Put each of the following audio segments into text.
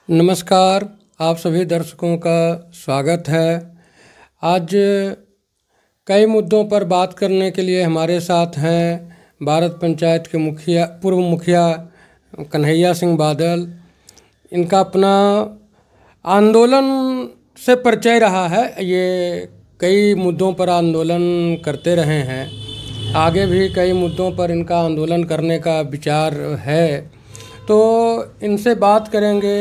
नमस्कार। आप सभी दर्शकों का स्वागत है। आज कई मुद्दों पर बात करने के लिए हमारे साथ हैं भारत पंचायत के पूर्व मुखिया कन्हैया सिंह बादल। इनका अपना आंदोलन से परिचय रहा है, ये कई मुद्दों पर आंदोलन करते रहे हैं, आगे भी कई मुद्दों पर इनका आंदोलन करने का विचार है। तो इनसे बात करेंगे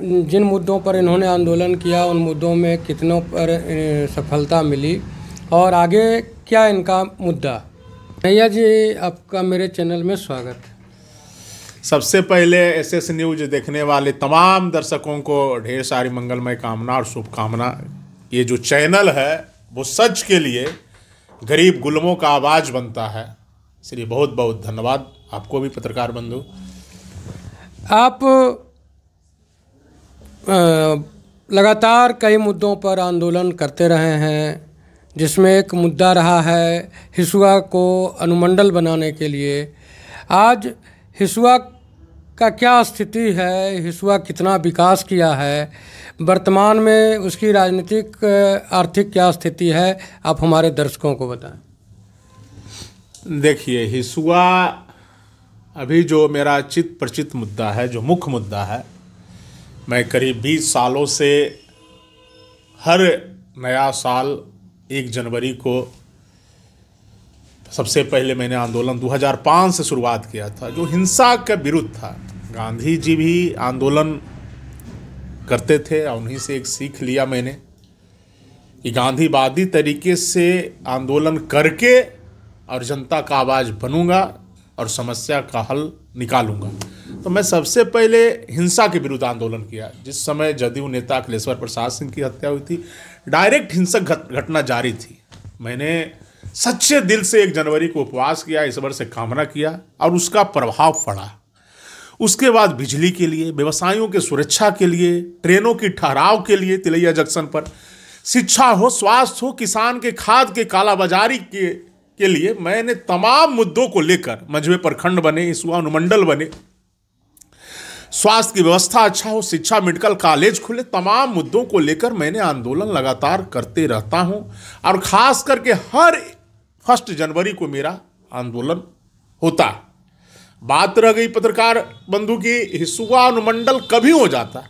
जिन मुद्दों पर इन्होंने आंदोलन किया, उन मुद्दों में कितनों पर सफलता मिली और आगे क्या इनका मुद्दा। भैया जी, आपका मेरे चैनल में स्वागत है। सबसे पहले एसएस न्यूज देखने वाले तमाम दर्शकों को ढेर सारी मंगलमय कामना और शुभकामना। ये जो चैनल है वो सच के लिए गरीब गुलामों का आवाज़ बनता है, इसलिए बहुत बहुत धन्यवाद आपको भी पत्रकार बंधु। आप लगातार कई मुद्दों पर आंदोलन करते रहे हैं, जिसमें एक मुद्दा रहा है हिसुआ को अनुमंडल बनाने के लिए। आज हिसुआ का क्या स्थिति है, हिसुआ कितना विकास किया है, वर्तमान में उसकी राजनीतिक आर्थिक क्या स्थिति है, आप हमारे दर्शकों को बताएं। देखिए, हिसुआ अभी जो मेरा चित परिचित मुद्दा है, जो मुख्य मुद्दा है, मैं करीब 20 सालों से हर नया साल 1 जनवरी को सबसे पहले मैंने आंदोलन 2005 से शुरुआत किया था, जो हिंसा के विरुद्ध था। गांधी जी भी आंदोलन करते थे और उन्हीं से एक सीख लिया मैंने कि गांधीवादी तरीके से आंदोलन करके और जनता का आवाज़ बनूंगा और समस्या का हल निकालूंगा। तो मैं सबसे पहले हिंसा के विरुद्ध आंदोलन किया। जिस समय जदयू नेता अखिलेश्वर प्रसाद सिंह की हत्या हुई थी, डायरेक्ट हिंसक घटना जारी थी। मैंने सच्चे दिल से 1 जनवरी को उपवास किया, ईश्वर से कामना किया और उसका प्रभाव पड़ा। उसके बाद बिजली के लिए, व्यवसायियों के सुरक्षा के लिए, ट्रेनों की ठहराव के लिए तिलैया जंक्शन पर, शिक्षा हो, स्वास्थ्य हो, किसान के खाद के कालाबाजारी के लिए मैंने तमाम मुद्दों को लेकर मझवे प्रखंड बने, हिसुआ अनुमंडल बने, स्वास्थ्य की व्यवस्था अच्छा हो, शिक्षा मेडिकल कॉलेज खुले, तमाम मुद्दों को लेकर मैंने आंदोलन लगातार करते रहता हूं। और खास करके हर 1 जनवरी को मेरा आंदोलन होता है। बात रह गई पत्रकार बंधु की, हिसुआ अनुमंडल कभी हो जाता,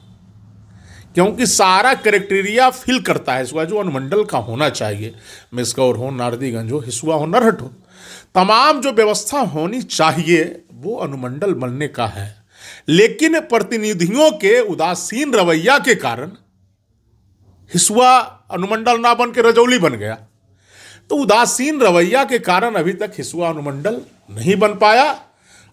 क्योंकि सारा क्राइटेरिया फिल करता है हिसुआ जो अनुमंडल का होना चाहिए। मिसगौर हो, नारदीगंज हो, हिसुआ हो, नरहट हो, तमाम जो व्यवस्था होनी चाहिए वो अनुमंडल बनने का है। लेकिन प्रतिनिधियों के उदासीन रवैया के कारण हिसुआ अनुमंडल ना बन के रजौली बन गया। तो उदासीन रवैया के कारण अभी तक हिसुआ अनुमंडल नहीं बन पाया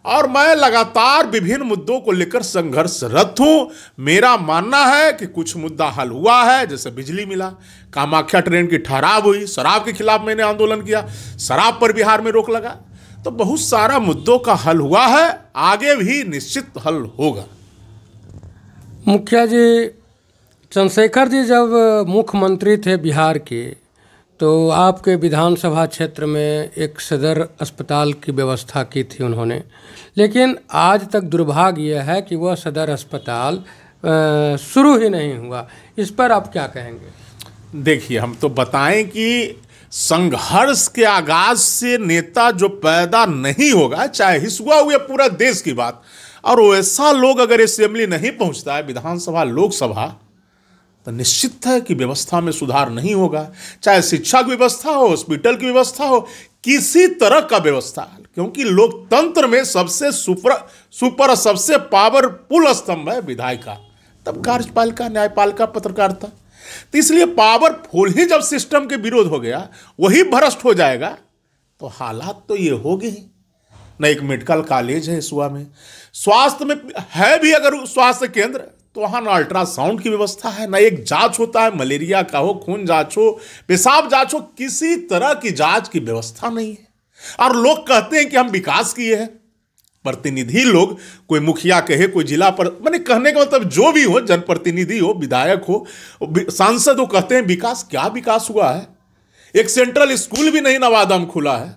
और मैं लगातार विभिन्न मुद्दों को लेकर संघर्षरत हूं। मेरा मानना है कि कुछ मुद्दा हल हुआ है, जैसे बिजली मिला, कामाख्या ट्रेन की ठहराव हुई, शराब के खिलाफ मैंने आंदोलन किया, शराब पर बिहार में रोक लगा। तो बहुत सारा मुद्दों का हल हुआ है, आगे भी निश्चित हल होगा। मुखिया जी, चंद्रशेखर जी जब मुख्यमंत्री थे बिहार के, तो आपके विधानसभा क्षेत्र में एक सदर अस्पताल की व्यवस्था की थी उन्होंने, लेकिन आज तक दुर्भाग्य यह है कि वह सदर अस्पताल शुरू ही नहीं हुआ। इस पर आप क्या कहेंगे? देखिए, हम तो बताएं कि संघर्ष के आगाज से नेता जो पैदा नहीं होगा, चाहे हिसुआ हुए पूरा देश की बात, और वैसा लोग अगर असेंबली नहीं पहुंचता है, विधानसभा लोकसभा, तो निश्चित है कि व्यवस्था में सुधार नहीं होगा। चाहे शिक्षा की व्यवस्था हो, हॉस्पिटल की व्यवस्था हो, किसी तरह का व्यवस्था, क्योंकि लोकतंत्र में सबसे सुपर सबसे पावरफुल स्तंभ है विधायिका, तब कार्यपालिका, न्यायपालिका, पत्रकारिता। तो इसलिए पावरफुल ही जब सिस्टम के विरोध हो गया, वही भ्रष्ट हो जाएगा, तो हालात तो ये होंगे ही। न एक मेडिकल कॉलेज है हिसुआ में, स्वास्थ्य में है भी अगर स्वास्थ्य केंद्र, तो वहाँ ना अल्ट्रासाउंड की व्यवस्था है, ना एक जांच होता है, मलेरिया का हो, खून जांच हो, पेशाब जांच हो, किसी तरह की जांच की व्यवस्था नहीं है। और लोग कहते हैं कि हम विकास किए हैं। प्रतिनिधि लोग, कोई मुखिया कहे, कोई जिला पर, मैंने कहने का मतलब जो भी हो, जनप्रतिनिधि हो, विधायक हो, सांसद हो, कहते हैं विकास। क्या विकास हुआ है? एक सेंट्रल स्कूल भी नहीं नवादा में खुला है,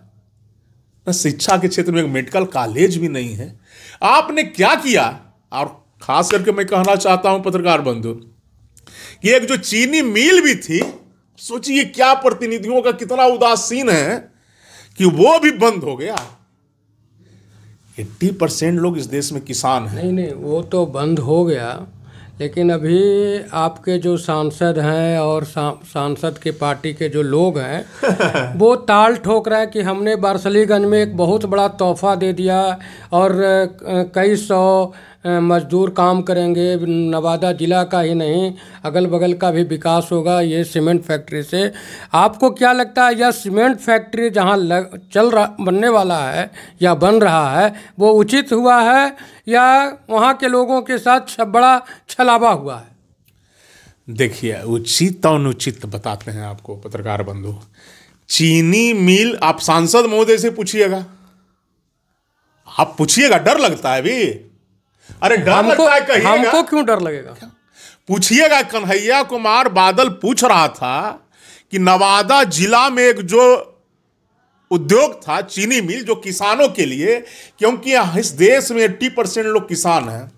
न शिक्षा के क्षेत्र में एक मेडिकल कॉलेज भी नहीं है। आपने क्या किया और खास करके मैं कहना चाहता हूं पत्रकार बंधु कि एक जो चीनी मिल भी थी, सोचिए क्या प्रतिनिधियों का कितना उदासीन है कि वो भी बंद हो गया। 80% लोग इस देश में किसान हैं। नहीं, वो तो बंद हो गया, लेकिन अभी आपके जो सांसद हैं और सांसद के पार्टी के जो लोग हैं वो ताल ठोक रहे हैं कि हमने बारसलीगंज में एक बहुत बड़ा तोहफा दे दिया और कई सौ मजदूर काम करेंगे। नवादा ज़िला का ही नहीं, अगल बगल का भी विकास होगा ये सीमेंट फैक्ट्री से। आपको क्या लगता है, यह सीमेंट फैक्ट्री जहां बनने वाला है या बन रहा है, वो उचित हुआ है या वहां के लोगों के साथ बड़ा छलावा हुआ है? देखिए, उचित और अनुचित बताते हैं आपको पत्रकार बंधु। चीनी मिल आप सांसद महोदय से पूछिएगा, आप पूछिएगा, डर लगता है भी। अरे डर लगता है कहिएगा। हमको क्यों डर लगेगा? पूछिएगा। कन्हैया कुमार बादल पूछ रहा था कि नवादा जिला में एक जो उद्योग था चीनी मिल, जो किसानों के लिए, क्योंकि इस देश में 80% लोग किसान हैं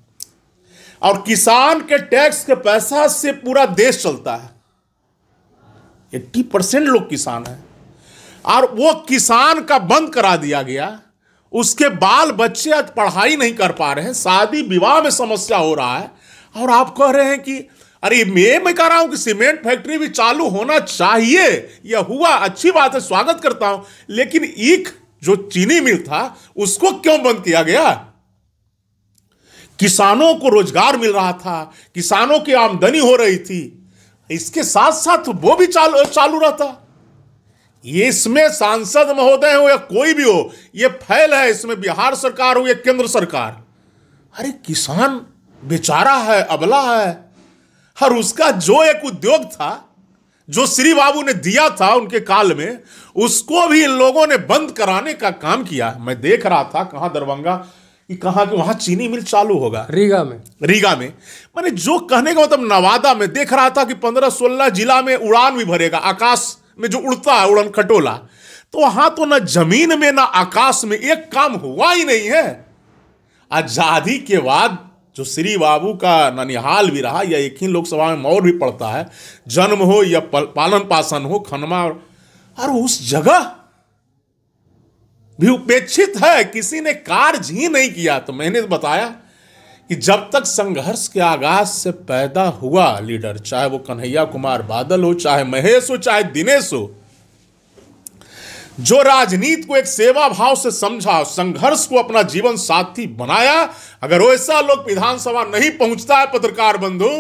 और किसान के टैक्स के पैसा से पूरा देश चलता है। 80% लोग किसान हैं और वो किसान का बंद करा दिया गया। उसके बाल बच्चे आज पढ़ाई नहीं कर पा रहे हैं, शादी विवाह में समस्या हो रहा है, और आप कह रहे हैं कि अरे मैं कह रहा हूं कि सीमेंट फैक्ट्री भी चालू होना चाहिए। यह हुआ, अच्छी बात है, स्वागत करता हूं, लेकिन एक जो चीनी मिल था उसको क्यों बंद किया गया? किसानों को रोजगार मिल रहा था, किसानों की आमदनी हो रही थी, इसके साथ साथ वो भी चालू रहता। ये इसमें सांसद महोदय हो या कोई भी हो, ये फैल है, इसमें बिहार सरकार हो या केंद्र सरकार। अरे किसान बेचारा है, अबला है, और उसका जो एक उद्योग था जो श्री बाबू ने दिया था उनके काल में, उसको भी इन लोगों ने बंद कराने का काम किया। मैं देख रहा था कहां दरभंगा कि कहां कि वहां चीनी मिल चालू होगा, रीगा में। मैंने जो कहने का मतलब, नवादा में देख रहा था कि 15-16 जिला में उड़ान भी भरेगा, आकाश में जो उड़ता है उड़न खटोला, तो वहां तो ना जमीन में ना आकाश में एक काम हुआ ही नहीं है। आजादी के बाद जो श्री बाबू का ननिहाल भी रहा, या एक ही लोकसभा में मौर भी पड़ता है, जन्म हो या पालन पासन हो, खनमा, और उस जगह भी उपेक्षित है, किसी ने कार्य ही नहीं किया। तो मैंने बताया कि जब तक संघर्ष के आगाज से पैदा हुआ लीडर, चाहे वो कन्हैया कुमार बादल हो, चाहे महेश हो, चाहे दिनेश हो, जो राजनीति को एक सेवा भाव से समझा, संघर्ष को अपना जीवन साथी बनाया, अगर वैसा लोग विधानसभा नहीं पहुंचता है पत्रकार बंधु,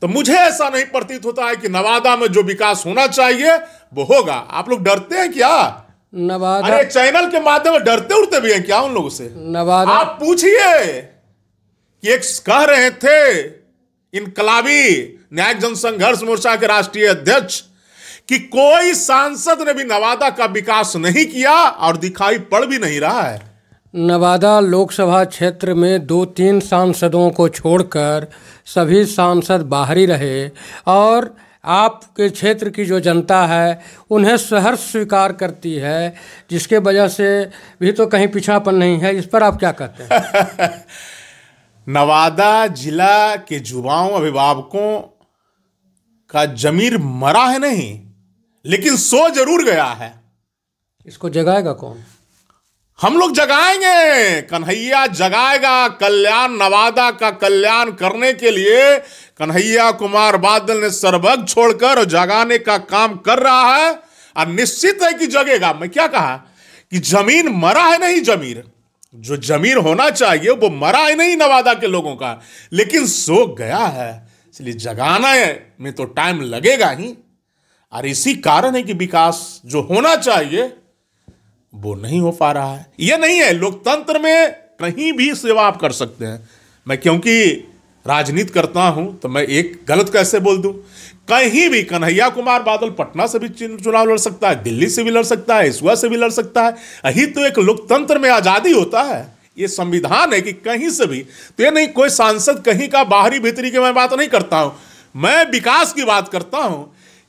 तो मुझे ऐसा नहीं प्रतीत होता है कि नवादा में जो विकास होना चाहिए वो होगा। आप लोग डरते हैं क्या नवादा? अरे चैनल के माध्यम में डरते उड़ते भी हैं क्या उन लोगों से? नवादा आप पूछिए कि एक कह रहे थे इनकलाबी न्यायिक जनसंघर्ष मोर्चा के राष्ट्रीय अध्यक्ष कि कोई सांसद ने भी नवादा का विकास नहीं किया और दिखाई पड़ भी नहीं रहा है। नवादा लोकसभा क्षेत्र में 2-3 सांसदों को छोड़कर सभी सांसद बाहरी रहे, और आपके क्षेत्र की जो जनता है उन्हें सहर्ष स्वीकार करती है, जिसके वजह से भी तो कहीं पिछड़ापन नहीं है। इस पर आप क्या कहते हैं? नवादा जिला के युवाओं, अभिभावकों का जमीर मरा है नहीं, लेकिन सो जरूर गया है। इसको जगाएगा कौन? हम लोग जगाएंगे, कन्हैया जगाएगा। कल्याण, नवादा का कल्याण करने के लिए कन्हैया कुमार बादल ने सर्वज्ञ छोड़कर जगाने का काम कर रहा है, और निश्चित है कि जगेगा। मैं क्या कहा कि जमीन मरा है नहीं, जमीर जो जमीर होना चाहिए वो मरा है नहीं नवादा के लोगों का, लेकिन सो गया है। इसलिए जगाना में तो टाइम लगेगा ही, और इसी कारण है कि विकास जो होना चाहिए वो नहीं हो पा रहा है। ये नहीं है, लोकतंत्र में कहीं भी सेवा आप कर सकते हैं। मैं क्योंकि राजनीति करता हूं तो मैं एक गलत कैसे बोल दूं? कहीं भी कन्हैया कुमार बादल पटना से भी चुनाव लड़ सकता है, दिल्ली से भी लड़ सकता है, इसुआ से भी लड़ सकता है। यही तो एक लोकतंत्र में आजादी होता है, ये संविधान है कि कहीं से भी। तो ये नहीं कोई सांसद कहीं का बाहरी भीतरी की मैं बात नहीं करता हूं, मैं विकास की बात करता हूं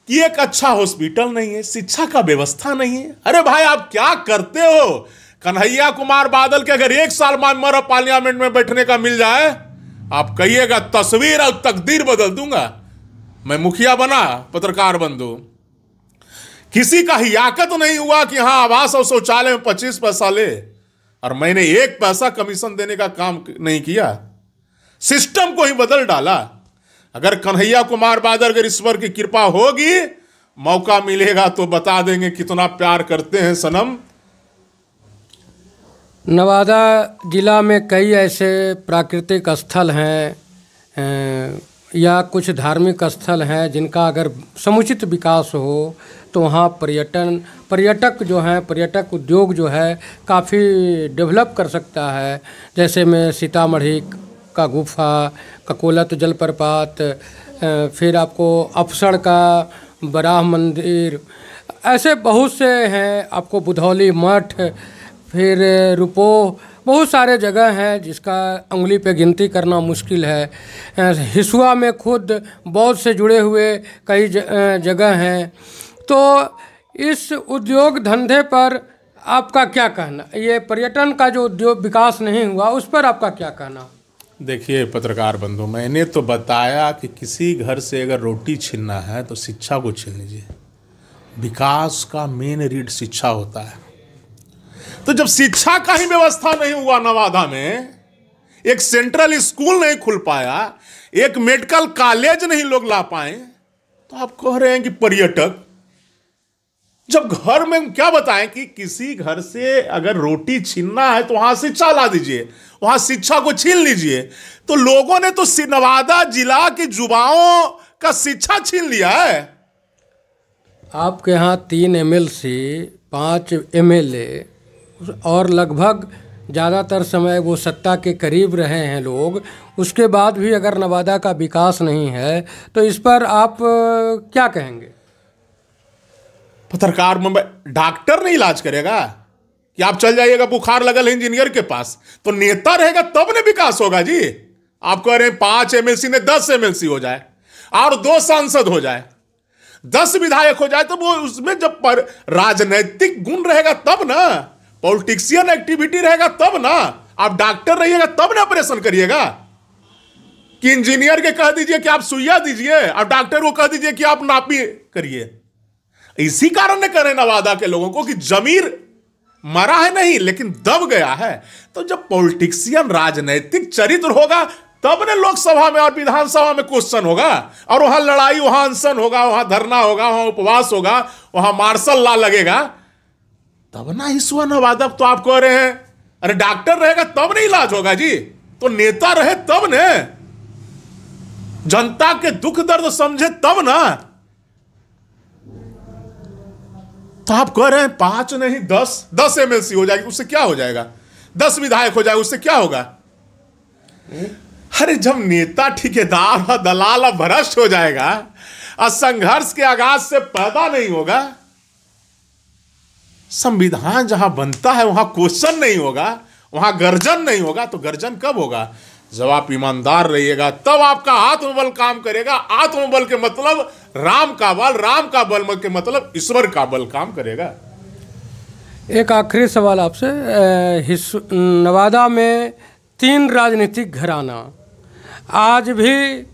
कि एक अच्छा हॉस्पिटल नहीं है, शिक्षा का व्यवस्था नहीं है। अरे भाई आप क्या करते हो? कन्हैया कुमार बादल के अगर 1 साल में पार्लियामेंट में बैठने का मिल जाए, आप कहिएगा तस्वीर और तकदीर बदल दूंगा। मैं मुखिया बना, पत्रकार बंधु, किसी का हियाकत नहीं हुआ कि हाँ आवास और शौचालय में 25 पैसा ले, और मैंने 1 पैसा कमीशन देने का काम नहीं किया, सिस्टम को ही बदल डाला। अगर कन्हैया कुमार बादल, अगर ईश्वर की कृपा होगी, मौका मिलेगा तो बता देंगे कितना प्यार करते हैं सनम। नवादा जिला में कई ऐसे प्राकृतिक स्थल हैं या कुछ धार्मिक स्थल हैं जिनका अगर समुचित विकास हो तो वहाँ पर्यटक जो हैं, पर्यटक उद्योग जो है काफ़ी डेवलप कर सकता है। जैसे में सीतामढ़ी का गुफा, ककोलत जलप्रपात, फिर आपको अफसर का बराह मंदिर, ऐसे बहुत से हैं। आपको बुधौली मठ, फिर रुपो, बहुत सारे जगह हैं जिसका उंगली पे गिनती करना मुश्किल है। हिसुआ में खुद बौद्ध से जुड़े हुए कई जगह हैं। तो इस उद्योग धंधे पर आपका क्या कहना? ये पर्यटन का जो उद्योग विकास नहीं हुआ उस पर आपका क्या कहना? देखिए पत्रकार बंधु, मैंने तो बताया कि किसी घर से अगर रोटी छीनना है तो शिक्षा को छीन लीजिए। विकास का मेन रीड शिक्षा होता है। तो जब शिक्षा का ही व्यवस्था नहीं हुआ नवादा में, एक सेंट्रल स्कूल नहीं खुल पाया, एक मेडिकल कॉलेज नहीं लोग ला पाए, तो आप कह रहे हैं कि पर्यटक। जब घर में क्या बताएं कि किसी घर से अगर रोटी छीनना है तो वहां शिक्षा ला दीजिए, वहां शिक्षा को छीन लीजिए। तो लोगों ने तो नवादा जिला के युवाओं का शिक्षा छीन लिया है। आपके यहाँ 3 MLC, 5 MLA और लगभग ज़्यादातर समय वो सत्ता के करीब रहे हैं लोग, उसके बाद भी अगर नवादा का विकास नहीं है तो इस पर आप क्या कहेंगे? पत्रकार में डॉक्टर नहीं इलाज करेगा कि आप चल जाइएगा बुखार लगल है इंजीनियर के पास, तो नेता रहेगा तब ने विकास होगा जी। आप कह रहे हैं 5 MLC ने 10 MLC हो जाए और 2 सांसद हो जाए, 10 विधायक हो जाए, तो वो उसमें जब राजनैतिक गुण रहेगा तब ना, पॉलिटिशियन एक्टिविटी रहेगा तब ना। आप डॉक्टर रहिएगा तब ना ऑपरेशन करिएगा। कि इंजीनियर के कह दीजिए कि आप सुइया दीजिए और डॉक्टर को कह दीजिए कि आप नापी करिए। इसी कारण ने करें नवादा के लोगों को कि जमीर मरा है नहीं लेकिन दब गया है। तो जब पॉलिटिशियन राजनैतिक चरित्र होगा तब ने लोकसभा में और विधानसभा में क्वेश्चन होगा, और वहां लड़ाई, वहां अनशन होगा, वहां धरना होगा, वहां उपवास होगा, वहां मार्शल लॉ लगेगा, तब ना हिस्सा नवादा। तो आप कह रहे हैं अरे डॉक्टर रहेगा तब नहीं इलाज होगा जी, तो नेता रहे तब ने, जनता के दुख दर्द समझे तब ना। तो आप कह रहे हैं 5 नहीं 10 MLC हो जाएगी, उससे क्या हो जाएगा? 10 विधायक हो जाएगा, उससे क्या होगा? अरे जब नेता ठेकेदार और दलाल और भ्रष्ट हो जाएगा और संघर्ष के आगाज से पैदा नहीं होगा, संविधान जहां बनता है वहां क्वेश्चन नहीं होगा, वहां गर्जन नहीं होगा, तो गर्जन कब होगा? जब आप ईमानदार रहिएगा तब आपका आत्मबल काम करेगा। आत्मबल के मतलब राम का बल, राम का बल के मतलब ईश्वर का बल काम करेगा। एक आखिरी सवाल आपसे, नवादा में 3 राजनीतिक घराना आज भी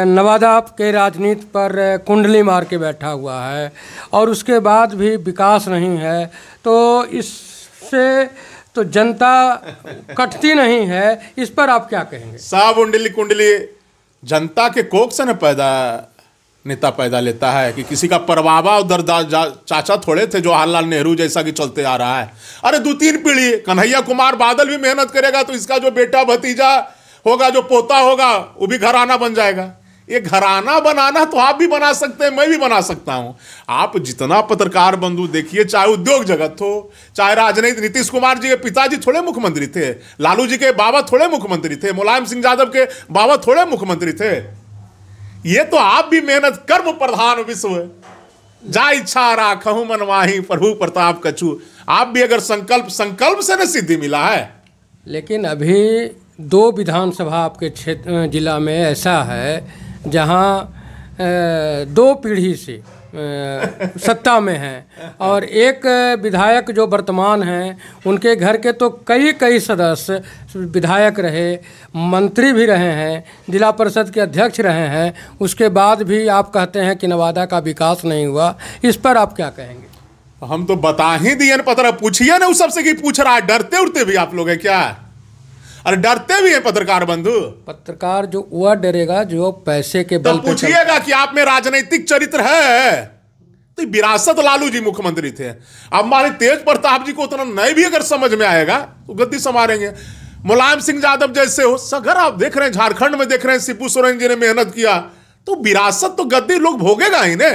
नवादा के राजनीति पर कुंडली मार के बैठा हुआ है और उसके बाद भी विकास नहीं है, तो इससे तो जनता कटती नहीं है, इस पर आप क्या कहेंगे? सब कुंडली जनता के कोख से न नेता पैदा लेता है कि किसी का परबाबा उधर चाचा थोड़े थे जवाहरलाल नेहरू जैसा कि चलते आ रहा है। अरे 2-3 पीढ़ी कन्हैया कुमार बादल भी मेहनत करेगा तो इसका जो बेटा भतीजा होगा, जो पोता होगा, वो भी घराना बन जाएगा। ये घराना बनाना तो आप भी बना सकते हैं, मैं भी बना सकता हूं। आप जितना पत्रकार बंधु देखिए, चाहे उद्योग जगत हो, चाहे राजनीति, नीतीश कुमार जी के पिताजी थोड़े मुख्यमंत्री थे, लालू जी के बाबा थोड़े मुख्यमंत्री थे, मुलायम सिंह यादव के बाबा थोड़े मुख्यमंत्री थे। ये तो आप भी मेहनत कर्म प्रधान विश्व जा इच्छा राखहु मनवाही प्रभु प्रताप कछु। आप भी अगर संकल्प से न सिद्धि मिला है। लेकिन अभी 2 विधानसभा आपके क्षेत्र जिला में ऐसा है जहां 2 पीढ़ी से सत्ता में हैं और एक विधायक जो वर्तमान हैं उनके घर के तो कई सदस्य विधायक रहे, मंत्री भी रहे हैं, जिला परिषद के अध्यक्ष रहे हैं, उसके बाद भी आप कहते हैं कि नवादा का विकास नहीं हुआ। इस पर आप क्या कहेंगे? हम तो बता ही दिए, पत्र पूछिए ना उस सबसे कि पूछ रहा है, डरते उड़ते भी आप लोग हैं क्या? अरे डरते भी हैं पत्रकार बंधु। पत्रकार जो वह डरेगा जो पैसे के बल पे पूछिएगा कि आप में राजनीतिक चरित्र है। तो विरासत लालू जी मुख्यमंत्री थे, अब हमारे तेज प्रताप जी को उतना नहीं भी अगर समझ में आएगा तो गद्दी संभालेंगे। मुलायम सिंह यादव जैसे हो सगर आप देख रहे हैं, झारखंड में देख रहे हैं, शिबू सोरेन जी ने मेहनत किया, तो विरासत तो गद्दी लोग भोगेगा ही ने।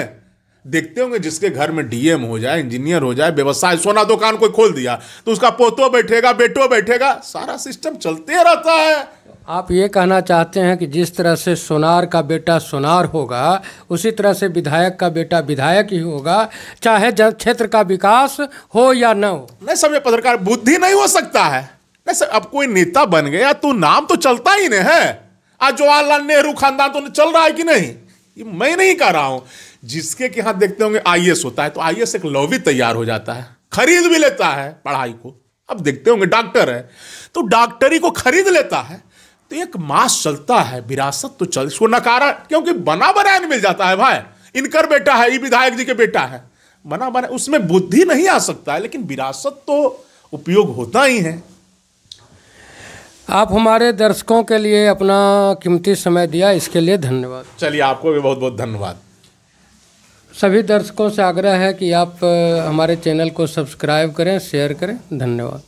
देखते होंगे जिसके घर में डीएम हो जाए, इंजीनियर हो जाए, व्यवसाय, सोना दुकान कोई खोल दिया तो उसका पोतो बैठेगा, बेटो बैठेगा, सारा सिस्टम चलते रहता है। आप ये कहना चाहते हैं कि जिस तरह से सोनार का बेटा सोनार होगा उसी तरह से विधायक का बेटा विधायक ही होगा, चाहे क्षेत्र का विकास हो या न हो। नहीं समझे पत्रकार, बुद्धि नहीं हो सकता है। नहीं अब कोई नेता बन गया तो नाम तो चलता ही नहीं है। आज जवाहरलाल नेहरू खानदान तो चल रहा है कि नहीं, ये मैं नहीं कह रहा हूं। जिसके के हाथ देखते होंगे आईएएस होता है तो आईएएस एक लॉबी तैयार हो जाता है, खरीद भी लेता है पढ़ाई को। अब देखते होंगे डॉक्टर है तो डॉक्टरी को खरीद लेता है, तो एक मास चलता है। विरासत तो चल, इसको नकारा क्योंकि बना बनाया मिल जाता है। भाई इनकर बेटा है, ये विधायक जी के बेटा है, बना बना, उसमें बुद्धि नहीं आ सकता है, लेकिन विरासत तो उपयोग होता ही है। आप हमारे दर्शकों के लिए अपना कीमती समय दिया, इसके लिए धन्यवाद। चलिए आपको भी बहुत बहुत धन्यवाद। सभी दर्शकों से आग्रह है कि आप हमारे चैनल को सब्सक्राइब करें, शेयर करें। धन्यवाद।